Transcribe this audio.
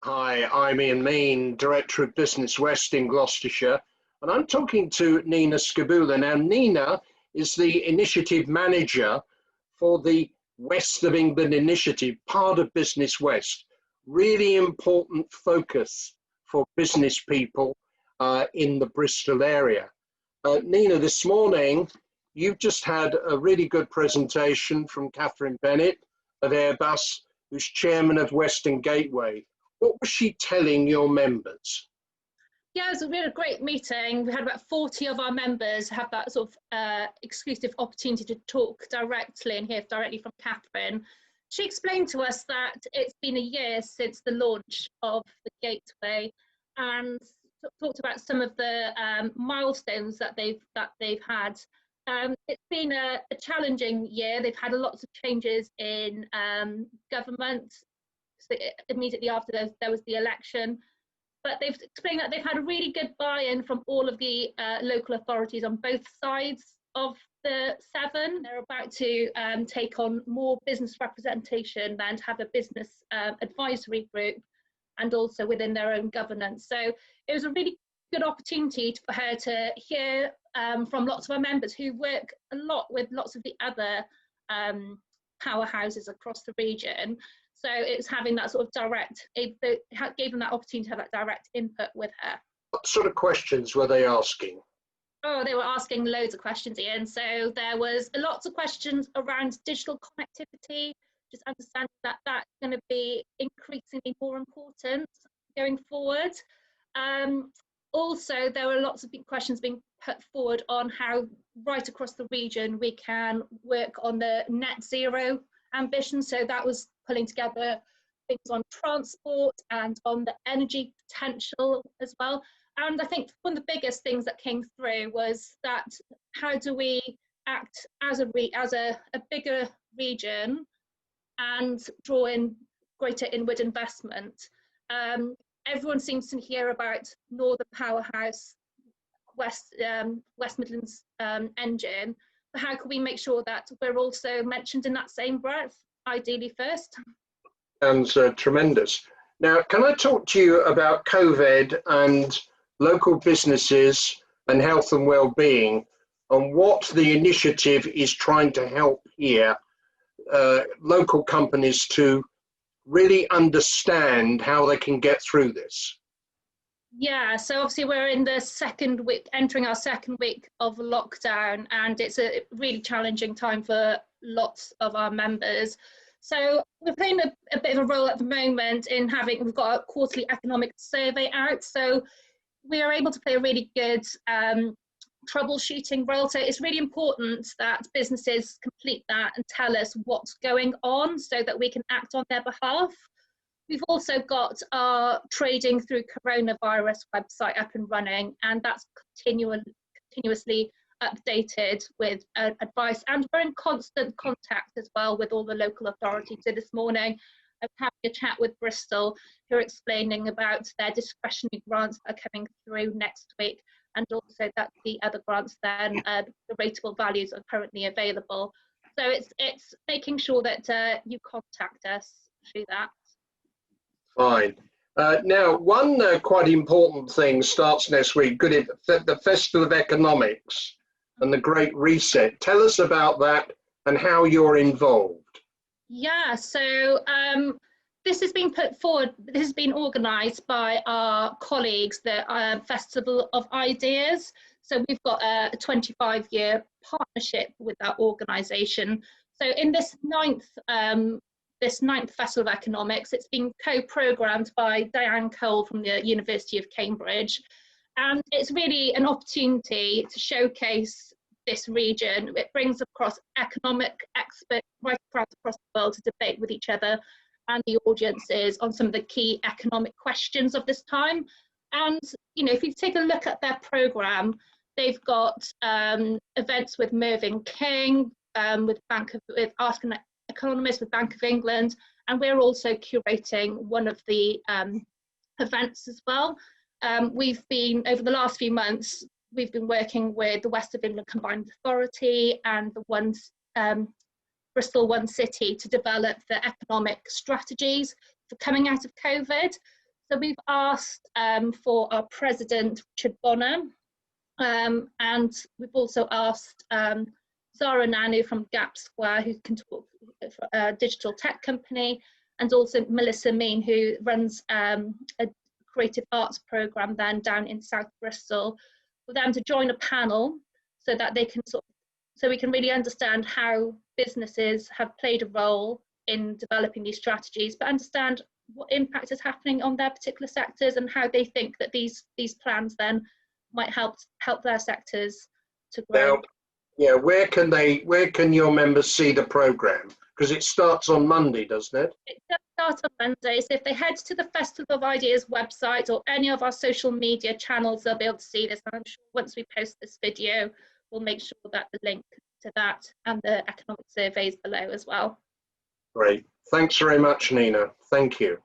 Hi, I'm Ian Mean, Director of Business West in Gloucestershire, and I'm talking to Nina Skubala. Now, Nina is the Initiative Manager for the West of England Initiative, part of Business West. Really important focus for business people in the Bristol area. Nina, this morning, you've just had a really good presentation from Katherine Bennett of Airbus, who's Chairman of Western Gateway. What was she telling your members? Yeah, we had a great meeting. We had about 40 of our members have that sort of exclusive opportunity to talk directly and hear directly from Katherine. She explained to us that it's been a year since the launch of the Gateway and talked about some of the milestones that they've had. It's been a challenging year. They've had lots of changes in government. So immediately after there was the election, but they've explained that they've had a really good buy-in from all of the local authorities on both sides of the seven. They're about to take on more business representation and have a business advisory group, and also within their own governance. So it was a really good opportunity for her to hear from lots of our members who work a lot with lots of the other powerhouses across the region. So it's having that sort of direct, it gave them that opportunity to have that direct input with her. What sort of questions were they asking? Oh, they were asking loads of questions, Ian. So there was lots of questions around digital connectivity, just understanding that that's going to be increasingly more important going forward. Also, there were lots of big questions being put forward on how right across the region we can work on the net zero ambition. So that was pulling together things on transport and on the energy potential as well. And I think one of the biggest things that came through was that how do we act as a bigger region and draw in greater inward investment. Everyone seems to hear about Northern Powerhouse, West Midlands engine, but how can we make sure that we're also mentioned in that same breath, ideally first? Sounds tremendous. Now, can I talk to you about COVID and local businesses and health and well-being, and what the initiative is trying to help here, local companies to really understand how they can get through this? Yeah, so obviously we're in the second week, entering our second week of lockdown, and it's a really challenging time for lots of our members. So we're playing a bit of a role at the moment in we've got a quarterly economic survey out. So we are able to play a really good troubleshooting role. So it's really important that businesses complete that and tell us what's going on so that we can act on their behalf. We've also got our Trading Through Coronavirus website up and running, and that's continuously updated with advice, and we're in constant contact as well with all the local authorities. So this morning I'm having a chat with Bristol, who are explaining about their discretionary grants that are coming through next week, and also that the other grants then, the rateable values are currently available. So it's making sure that you contact us through that. Fine. Now, one quite important thing starts next week, the Festival of Economics and the Great Reset. Tell us about that and how you're involved. Yeah, so this has been put forward, this has been organised by our colleagues, the Festival of Ideas. So we've got a 25-year partnership with that organisation. So in this ninth Festival of Economics, it's been co-programmed by Diane Cole from the University of Cambridge. And it's really an opportunity to showcase this region. It brings across economic experts right across the world to debate with each other and the audiences on some of the key economic questions of this time. And, you know, if you take a look at their programme, they've got events with Mervyn King, with Ask an Economist, with Bank of England, and we're also curating one of the events as well. We've been, over the last few months, we've been working with the West of England Combined Authority and the Bristol One City to develop the economic strategies for coming out of COVID. So we've asked for our president, Richard Bonner, and we've also asked Zara Nanu from Gap Square, who can talk for a digital tech company, and also Melissa Mean, who runs a creative arts program then down in South Bristol, for them to join a panel so that they can so we can really understand how businesses have played a role in developing these strategies, but understand what impact is happening on their particular sectors and how they think that these plans then might help their sectors to grow. Now, yeah, where can your members see the programme? Because it starts on Monday, doesn't it? It does start on Monday, so if they head to the Festival of Ideas website or any of our social media channels, they'll be able to see this. And I'm sure once we post this video, we'll make sure that the link to that and the economic surveys below as well. Great. Thanks very much, Nina. Thank you.